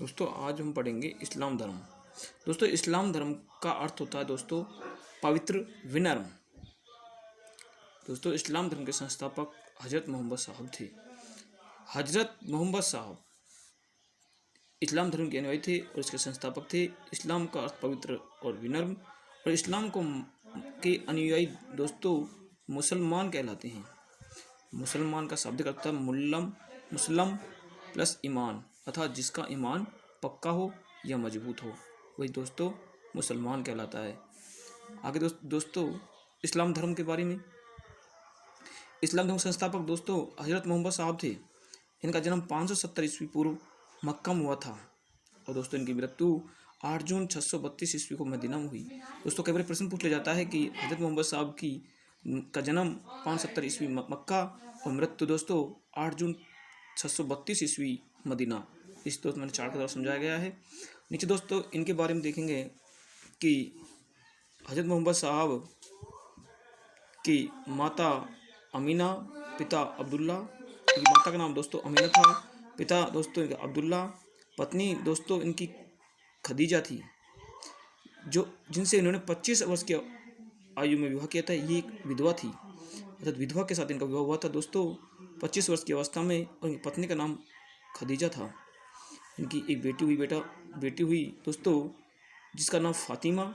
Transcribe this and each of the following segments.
दोस्तों आज हम पढ़ेंगे इस्लाम धर्म। दोस्तों इस्लाम धर्म का अर्थ होता है दोस्तों पवित्र विनम्र। दोस्तों इस्लाम धर्म के संस्थापक हजरत मोहम्मद साहब थे। हजरत मोहम्मद साहब इस्लाम धर्म के अनुयायी थे और इसके संस्थापक थे। इस्लाम का अर्थ पवित्र और विनम्र, और इस्लाम को के अनुयायी दोस्तों मुसलमान कहलाते हैं। मुसलमान का शाब्दिक अर्थ है मुस्लिम प्लस ईमान, अर्थात जिसका ईमान पक्का हो या मजबूत हो वही दोस्तों मुसलमान कहलाता है। आगे दोस्तों इस्लाम धर्म के बारे में। इस्लाम धर्म संस्थापक दोस्तों हजरत मोहम्मद साहब थे। इनका जन्म 570 ईस्वी पूर्व मक्का में हुआ था और दोस्तों इनकी मृत्यु 8 जून 632 ईस्वी को मदीना में हुई। दोस्तों कई बार प्रश्न पूछ लिया जाता है कि हजरत मोहम्मद साहब का जन्म 570 ईस्वी मक्का और मृत्यु दोस्तों 8 जून 632 ईस्वी मदीना। इस दोस्त मैंने चार्ट के द्वारा समझाया गया है। नीचे दोस्तों इनके बारे में देखेंगे कि हजरत मोहम्मद साहब की माता अमीना, पिता अब्दुल्ला। इनकी माता का नाम दोस्तों अमीना था, पिता दोस्तों इनका अब्दुल्ला, पत्नी दोस्तों इनकी खदीजा थी, जो जिनसे इन्होंने 25 वर्ष की आयु में विवाह किया था। ये एक विधवा थी, अर्थात विधवा के साथ इनका विवाह हुआ था दोस्तों 25 वर्ष की अवस्था में, और इनकी पत्नी का नाम खदीजा था। इनकी एक बेटी हुई दोस्तों जिसका नाम फातिमा,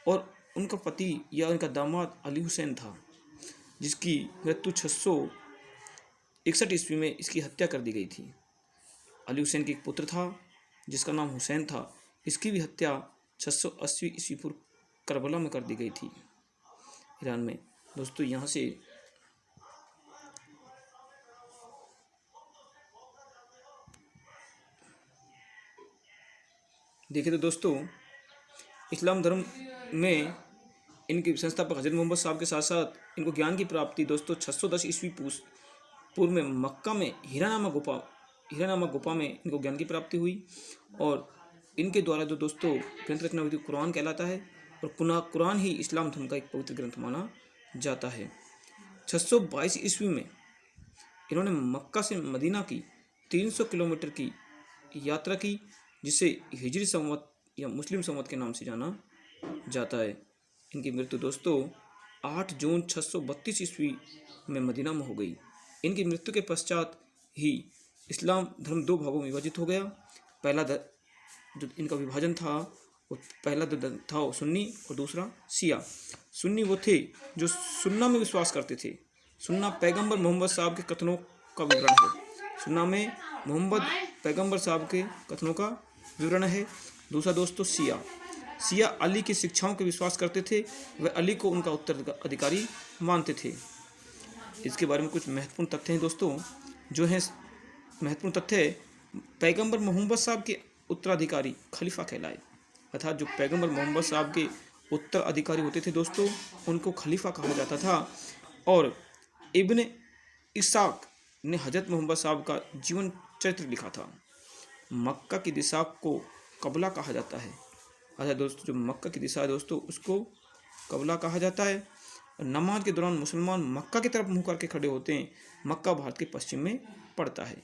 और उनका पति या उनका दामाद अली हुसैन था, जिसकी मृत्यु 661 ईस्वी में इसकी हत्या कर दी गई थी। अली हुसैन के एक पुत्र था जिसका नाम हुसैन था, इसकी भी हत्या 680 ईस्वी पूर्व करबला में कर दी गई थी, ईरान में। दोस्तों यहाँ से देखें तो दोस्तों इस्लाम धर्म में इनके संस्थापक हजरत मोहम्मद साहब के साथ साथ इनको ज्ञान की प्राप्ति दोस्तों 610 ईस्वी पूर्व में मक्का में हीरा नामक गुफा में इनको ज्ञान की प्राप्ति हुई, और इनके द्वारा जो दोस्तों ग्रंथ रचना हुई थी कुरान कहलाता है, और कुरान ही इस्लाम धर्म का एक पवित्र ग्रंथ माना जाता है। 622 ईस्वी में इन्होंने मक्का से मदीना की 300 किलोमीटर की यात्रा की, जिसे हिजरी संवत या मुस्लिम संवत के नाम से जाना जाता है। इनकी मृत्यु दोस्तों 8 जून 632 ईस्वी में मदीना में हो गई। इनकी मृत्यु के पश्चात ही इस्लाम धर्म 2 भागों में विभाजित हो गया। पहला जो इनका विभाजन था वो पहला था वो सुन्नी और दूसरा शिया। सुन्नी वो थे जो सुन्ना में विश्वास करते थे। सुन्ना पैगंबर मोहम्मद साहब के कथनों का विवरण है। सुन्ना में मोहम्मद पैगंबर साहब के कथनों का विवरण है। दूसरा दोस्तों शिया अली की शिक्षाओं के विश्वास करते थे, वह अली को उनका उत्तराधिकारी मानते थे। इसके बारे में कुछ महत्वपूर्ण तथ्य हैं दोस्तों, जो हैं महत्वपूर्ण तथ्य। पैगंबर मोहम्मद साहब के उत्तराधिकारी खलीफा कहलाए, अर्थात जो पैगंबर मोहम्मद साहब के उत्तराधिकारी होते थे दोस्तों उनको खलीफा कहा जाता था। और इब्ने इसाक ने हजरत मोहम्मद साहब का जीवन चरित्र लिखा था। मक्का की दिशा को कबला कहा जाता है, अर्थात दोस्तों जो मक्का की दिशा है दोस्तों उसको कबला कहा जाता है। नमाज के दौरान मुसलमान मक्का की तरफ मुँह करके खड़े होते हैं। मक्का भारत के पश्चिम में पड़ता है।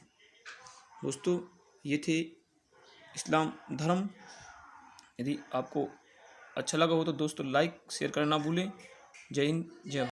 दोस्तों ये थे इस्लाम धर्म। यदि आपको अच्छा लगा हो तो दोस्तों लाइक शेयर करना ना भूलें। जय हिंद, जय भारत।